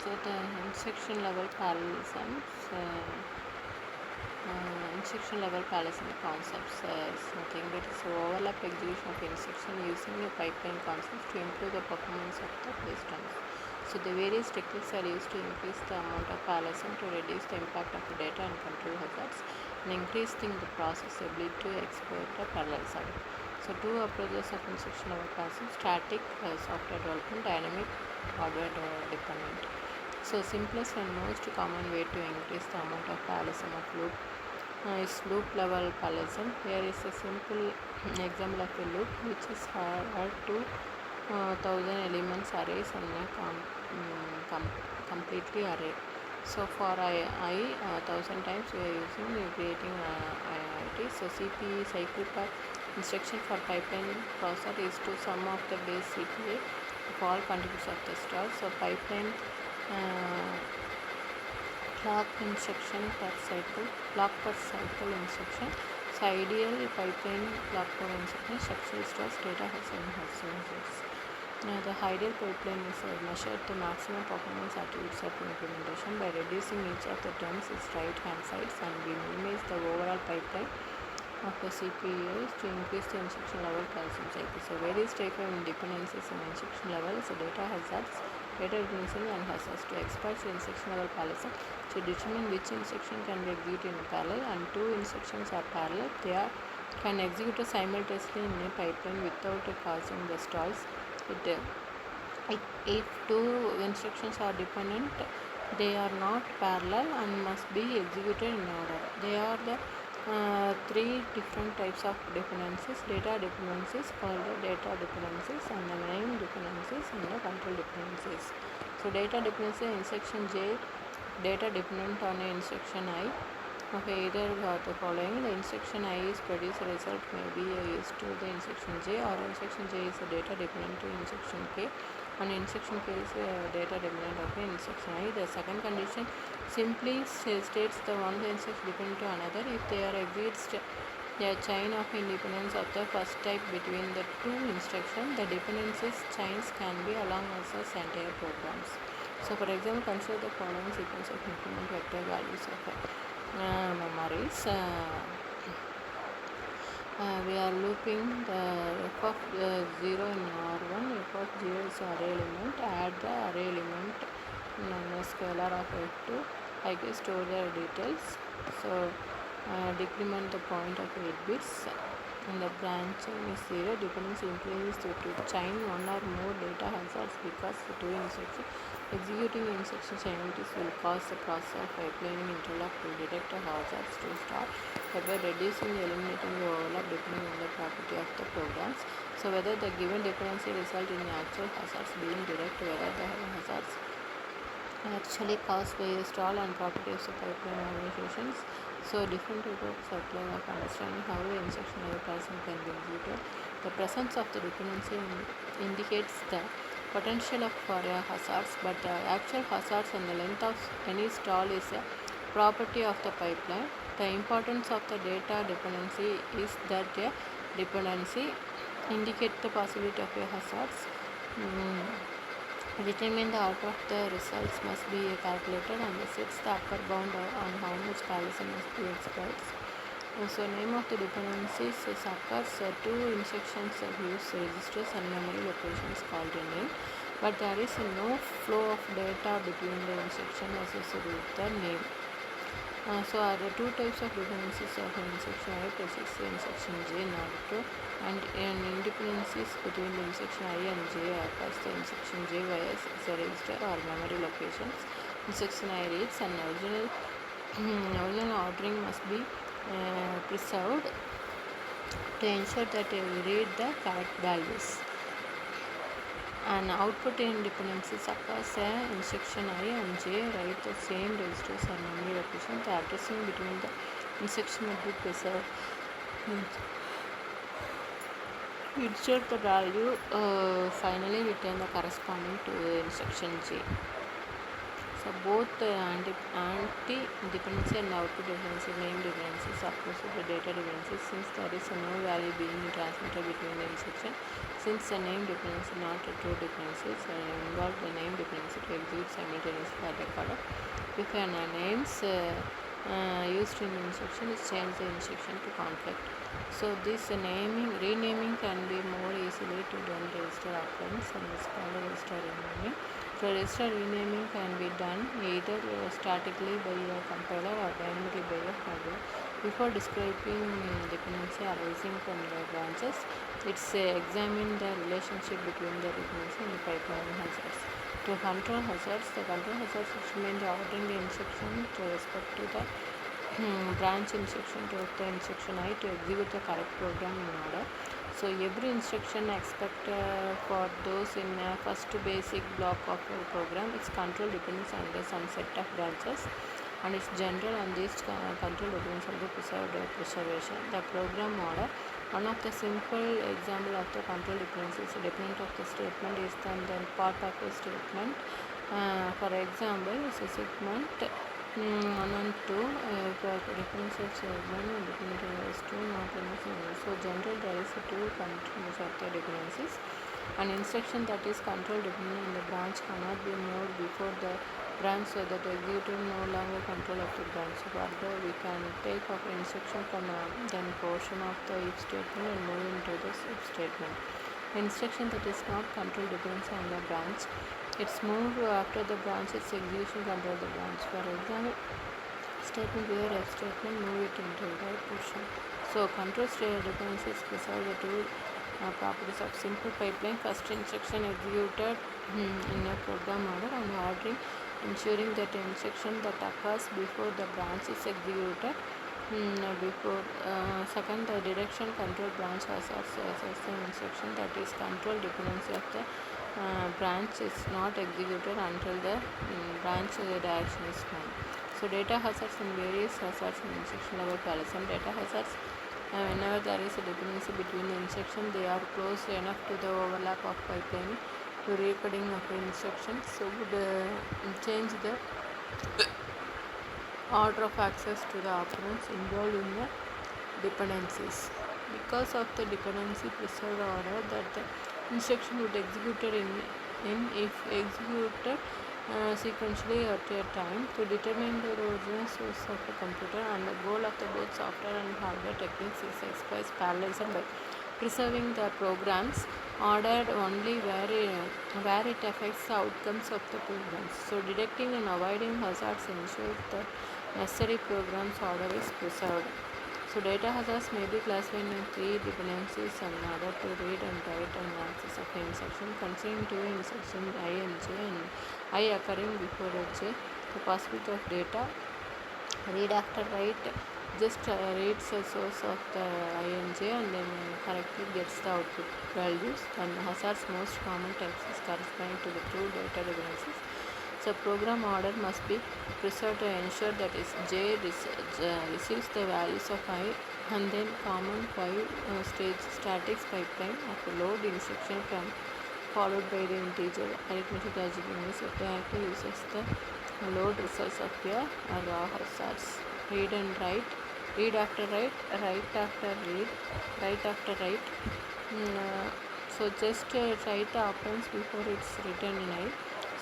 So the instruction level parallelism, instruction level parallelism concepts is nothing but it's overlap execution of instruction using a pipeline concept to improve the performance of the systems. So the various techniques are used to increase the amount of parallelism to reduce the impact of the data and control hazards and increasing the process ability to exploit the parallelism. So two approaches of instruction level parallelism: static software development, dynamic hardware dependent. So simplest and most common way to increase the amount of parallelism of loop is loop level parallelism. Here is a simple example of a loop which is had 2000 elements arrays and a completely array. So for I 1000 times we are creating IIT. So CPE cycle per instruction for pipeline processor is to sum of the base CPA of all contributors of the star. So pipeline clock per cycle instruction. So ideal pipeline clock per instruction structural stores data has hazards. The ideal pipeline is measured the maximum performance attributes of implementation by reducing each of the terms its right hand sides, and we minimize the overall pipeline of the CPUs to increase the instruction level parallelism cycle. So various type of dependencies in instruction level, so data hazards, data dependency and hazards. To exploit the instruction level parallelism, to determine which instruction can be executed in parallel and two instructions are parallel, they can execute simultaneously in a pipeline without causing the stalls. If two instructions are dependent, they are not parallel and must be executed in order. They are the three different types of dependencies: data dependencies, called the data dependencies, and the name dependencies and the control dependencies. So data dependency, instruction J data dependent on instruction I. Okay, either the following: the instruction I is produce a result may be used to the instruction J, or instruction J is a data dependent to instruction K, and instruction K is a data dependent of instruction I. The second condition simply states the one instruction dependent to another if there exists a chain of independence of the first type between the two instructions. The dependencies chains can be along as entire programs. So for example, consider the following sequence of increment vector values of memories. We are looping the f of 0 in R1, f of 0 is array element, add the array element and a scalar of f2, I can store the details. So decrement the point of 8 bits, and the branching is 0. Dependency increases to chain one or more data hazards because the two instructions executing instruction simultaneously will cause the process of pipelining interlock to detect the hazards to start, thereby reducing and eliminating the overlap depending on the property of the programs. So whether the given dependency result in actual hazards being direct, whether the hazards actually caused by the stall and properties of pipeline organizations. So different types of understanding how the instruction level parallelism can be executed. The presence of the dependency indicates the potential for hazards, but the actual hazards and the length of any stall is a property of the pipeline. The importance of the data dependency is that a dependency indicates the possibility of a hazards. Determine the order of the results must be calculated and sets the upper bound on how much parallelism must be exploited. So name of the dependencies occurs two instructions use registers and memory locations called a name, but there is no flow of data between the instruction associated with the name. So are the two types of dependencies of instruction I precedes the instruction J in order to, and independencies between the instruction I and J occurs the instruction J via a register or memory locations. Instruction I reads, and original ordering must be preserved to ensure that we read the correct values. And output independencies occurs instruction I and J write the same registers or memory locations. The addressing between the instruction will be preserved. Insert the value, finally return the corresponding to the instruction J. So both anti-dependency and output dependency, name dependencies, opposite the data dependencies, since there is no value being transmitted between the instruction. Since the name dependency not a true dependency, so involve the name dependency to execute simultaneously at the caller. If an names used in instruction is change the instruction to conflict. So this renaming can be more easily to done register occurrence and is called register renaming. So register renaming can be done either statically by a compiler or dynamically by a hardware. Before describing dependency arising from the branches, it's examine the relationship between the dependency and the pipeline hazards. To control hazards, the control hazards which mean the ordering the instruction to respect to the branch instruction to the instruction I to execute the correct program in order. So every instruction expect for those in first basic block of a program, its control depends on the some set of branches and its general and this control depends on the preservation. The program order, one of the simple example of the control dependencies dependent of the statement is then part of the statement. For example, it's a segment 1 and 2 reference of segment and dependent is 2 not in a so general there is 2 controls of the dependencies. An instruction that is control dependent on the branch cannot be moved before the branch so that the executor no longer control of the branch. Further, we can take of instruction from then portion of the if statement and move into the if statement. Instruction that is not control depends on the branch. It's moved after the branch, its execution control the branch. For example, statement where F statement move it into the portion. So control dependencies preserve the two properties of simple pipeline. First instruction executed in a program order and ordering, ensuring that the instruction that occurs before the branch is executed before second the direction control branch has the instruction that is control dependency of the branch is not executed until the branch direction is known. So data hazards and various hazards in instruction level parallelism. Data hazards whenever there is a dependency between the instruction, they are close enough to the overlap of pipeline to recording of the instruction, so would change the order of access to the operands involved in the dependencies. Because of the dependency preserved order that the instruction would executed in if executed sequentially at a time to determine the original source of the computer, and the goal of the both software and hardware techniques is expressed parallelism by preserving the programs ordered only where it affects the outcomes of the programs. So detecting and avoiding hazards ensures that necessary programs order is preserved. So data hazards may be classified in 3 dependencies and order to read and write and access of the instruction concerning 2 instructions I and J and I occurring before J. The possibility of data read after write just reads the source of the INJ and then correctly gets the output values. And hazards most common types is corresponding to the true data dependencies. So program order must be preserved to ensure that is J receives the values of I, and then common 5-stage static pipeline of the load instruction from followed by the integer arithmetic logic units directly uses the load results of your raw hazards. Read and write, read after write, write after read, write after write. So just write the operands before it's written in I.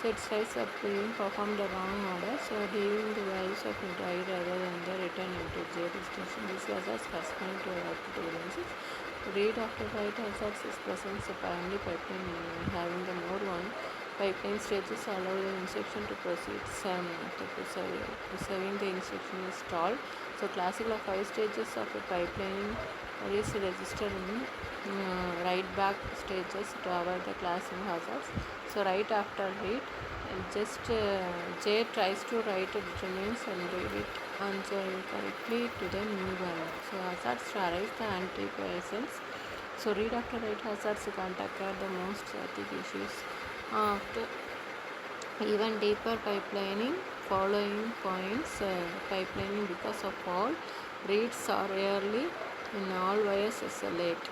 So it tries up being performed the wrong order, so leaving the values of I rather than the return into J destination. This hazards corresponding to output dependencies. Read after write hazards is present a primary pipeline having the more one pipeline stages allow the instruction to proceed. Preserving the instruction is stalled. So classical of 5 stages of a pipeline is registered in write back stages to avoid the classing hazards. So write after read, and just J tries to write it determines and read it answer correctly to the new value. So hazards to arise the anti-presence. So read after write hazards can't occur the most static issues after even deeper pipelining following points pipelining because of all reads are early in all wires is late.